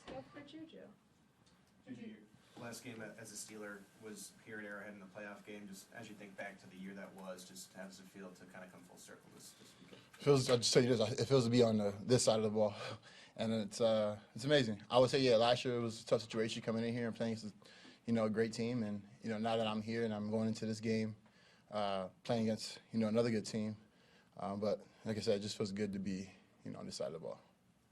go for JuJu. JuJu, your last game as a Steeler was here at Arrowhead in the playoff game. Just as you think back to the year that was, just how does it feel to kind of come full circle this weekend? I'll just tell you this, it feels to be on this side of the ball, and it's amazing. I would say, yeah, last year it was a tough situation coming in here and playing against, a great team, and, now that I'm here and I'm going into this game, playing against, another good team, but like I said, it just feels good to be, on this side of the ball.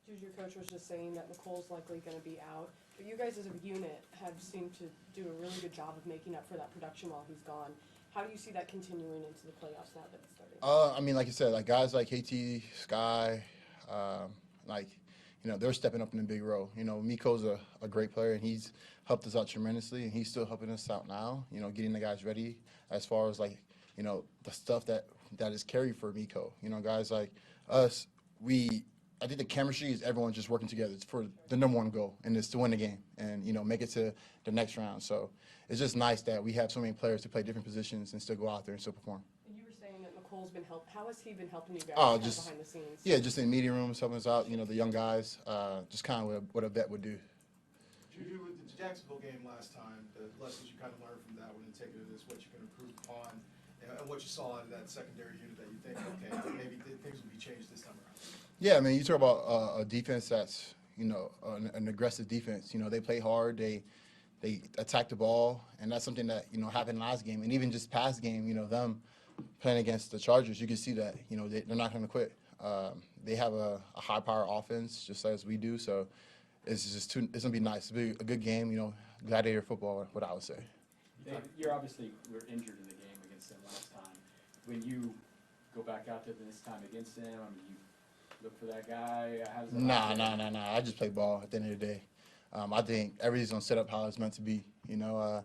Juju, coach was just saying that Nicole's likely going to be out, but you guys as a unit have seemed to do a really good job of making up for that production while he's gone. How do you see that continuing into the playoffs now that it's starting? Like I said, like guys like KT, Sky, they're stepping up in a big role. Miko's a great player, and he's helped us out tremendously, and he's still helping us out now, getting the guys ready as far as, the stuff that is carried for Miko. Guys like us, I think the chemistry is everyone just working together. It's for the number one goal, and it's to win the game and, make it to the next round. So it's just nice that we have so many players to play different positions and still go out there and still perform. And you were saying that Nicole's been how has he been helping you guys behind the scenes? Yeah, just in meeting rooms, helping us out, the young guys, just kind of what a vet would do. JuJu, with the Jacksonville game last time, the lessons you kind of learned from that one and take it to this, what you can improve upon, and what you saw out of that secondary unit that you think, okay, maybe things will be changed this time around. Yeah, you talk about a defense that's, an aggressive defense. They play hard, they attack the ball, and that's something that, happened last game. And even just past game, them playing against the Chargers, you can see that, they're not going to quit. They have a high-power offense, just as we do, so it's going to be nice. It'll be a good game, gladiator football, what I would say. Dave, you're obviously were injured in the game against them last time. When you go back out there this time against them, you look for that guy? How does that Nah. I just play ball at the end of the day. I think everything's going to set up how it's meant to be. I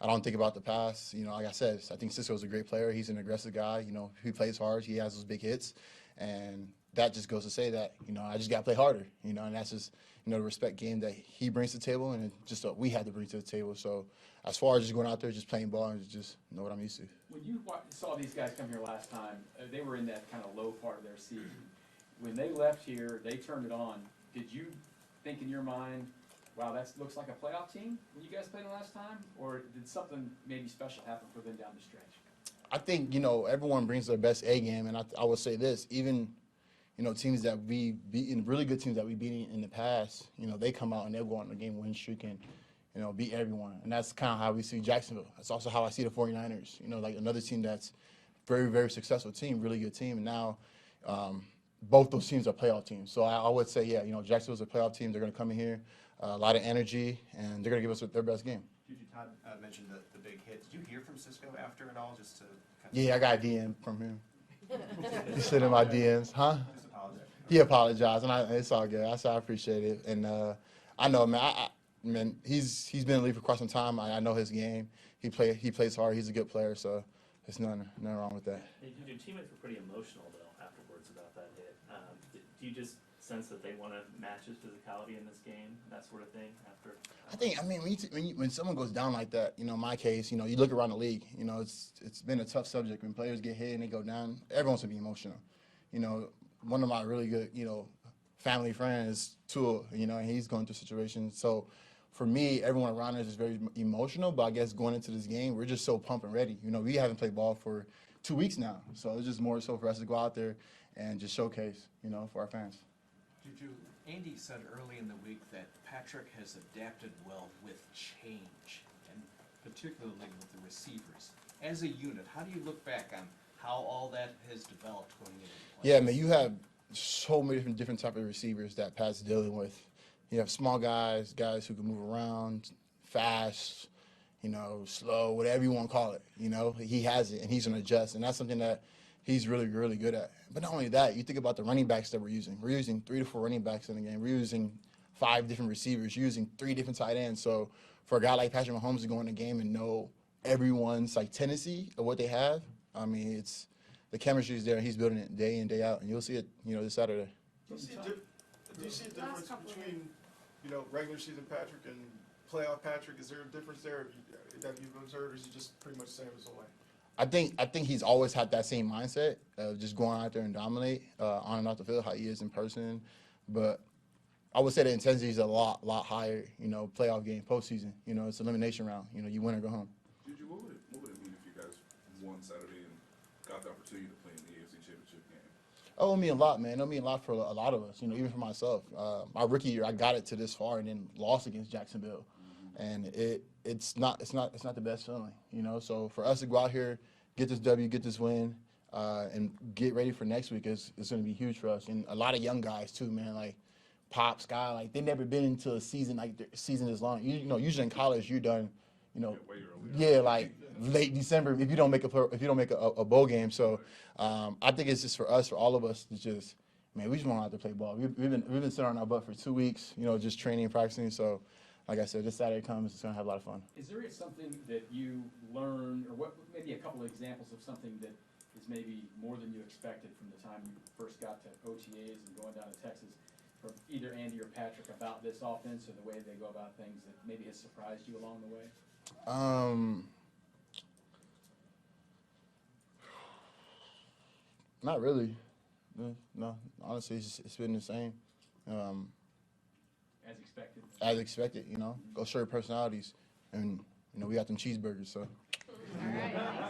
don't think about the past. Like I said, I think Cisco's a great player. He's an aggressive guy. He plays hard. He has those big hits. And that just goes to say that, I just got to play harder. And that's just, the respect game that he brings to the table and just what we had to bring to the table. So as far as just going out there, just playing ball and just know what I'm used to. When you saw these guys come here last time, they were in that kind of low part of their season. When they left here, they turned it on. Did you think in your mind, wow, that looks like a playoff team when you guys played them last time? Or did something maybe special happen for them down the stretch? I think, everyone brings their best A game. And I would say this, even, teams that we beat, really good teams that we beat in the past, they come out and they'll go on the game win streak and, beat everyone. And that's kind of how we see Jacksonville. That's also how I see the 49ers, like another team that's very, very successful team, really good team. And now, both those teams are playoff teams. So I would say, yeah, Jacksonville's a playoff team. They're going to come in here, a lot of energy, and they're going to give us their best game. JuJu, Todd mentioned the big hit. Did you hear from Cisco after it all, just to kind of... Yeah, I got a DM from him. He slid in my DMs. Huh? Just apologize. He apologized, and it's all good. I appreciate it. And I know, man, he's been in the league for quite some time. I know his game. He plays hard. He's a good player, so there's nothing wrong with that. Hey, your teammates were pretty emotional, though, afterwards about that hit. Do you just sense that they want to match his physicality in this game, that sort of thing? When someone goes down like that, in my case, you look around the league, it's been a tough subject. When players get hit and they go down, everyone's going to be emotional. One of my really good, family friends, Tua, and he's going through situations. So for me, everyone around us is very emotional, but I guess going into this game, we're just so pumped and ready. We haven't played ball for 2 weeks now, so it's just more so for us to go out there and just showcase, for our fans. JuJu, Andy said early in the week that Patrick has adapted well with change, and particularly with the receivers. As a unit, how do you look back on how all that has developed going into the playoffs? Yeah, you have so many different type of receivers that Pat's dealing with. You have small guys who can move around, fast, slow, whatever you want to call it. He has it, and he's going to adjust, and that's something that he's really, really good at. But not only that, you think about the running backs that we're using. We're using 3 to 4 running backs in the game. We're using 5 different receivers. You're using 3 different tight ends. So for a guy like Patrick Mahomes to go in the game and know everyone's tendency of what they have, it's the chemistry is there. He's building it day in, day out, and you'll see it, this Saturday. Do you see a difference between, regular season Patrick and playoff Patrick? Is there a difference there that you've observed, or is he just pretty much the same as always? I think he's always had that same mindset of just going out there and dominate on and off the field, how he is in person. But I would say the intensity is a lot higher. You know, playoff game, postseason. You know, it's elimination round. You know, you win or go home. JuJu, what would it mean if you guys won Saturday and got the opportunity to play in the AFC Championship game? Oh, it'll mean a lot, man. It'll mean a lot for a lot of us. You know, even for myself. My rookie year, I got it to this far and then lost against Jacksonville, and it's not the best feeling. You know, so for us to go out here, get this W, get this win, and get ready for next week is going to be huge for us. And a lot of young guys too, man. Like Pop, Sky, like they never been into a season like their season this long. You know, usually in college you're done. You know, Way early. yeah, like late December if you don't make a bowl game. So I think it's just for us, for all of us, to just, man, we just want to out to play ball. We've been sitting on our butt for 2 weeks, you know, just training and practicing. So, like I said, this Saturday comes, it's gonna have a lot of fun. Is there something that you learned, or what, maybe a couple of examples of something that is maybe more than you expected from the time you first got to OTAs and going down to Texas, from either Andy or Patrick about this offense or the way they go about things that maybe has surprised you along the way? Not really. No, honestly, it's been the same. As expected? As expected, you know. Go show your personalities, and you know we got them cheeseburgers. So. All right.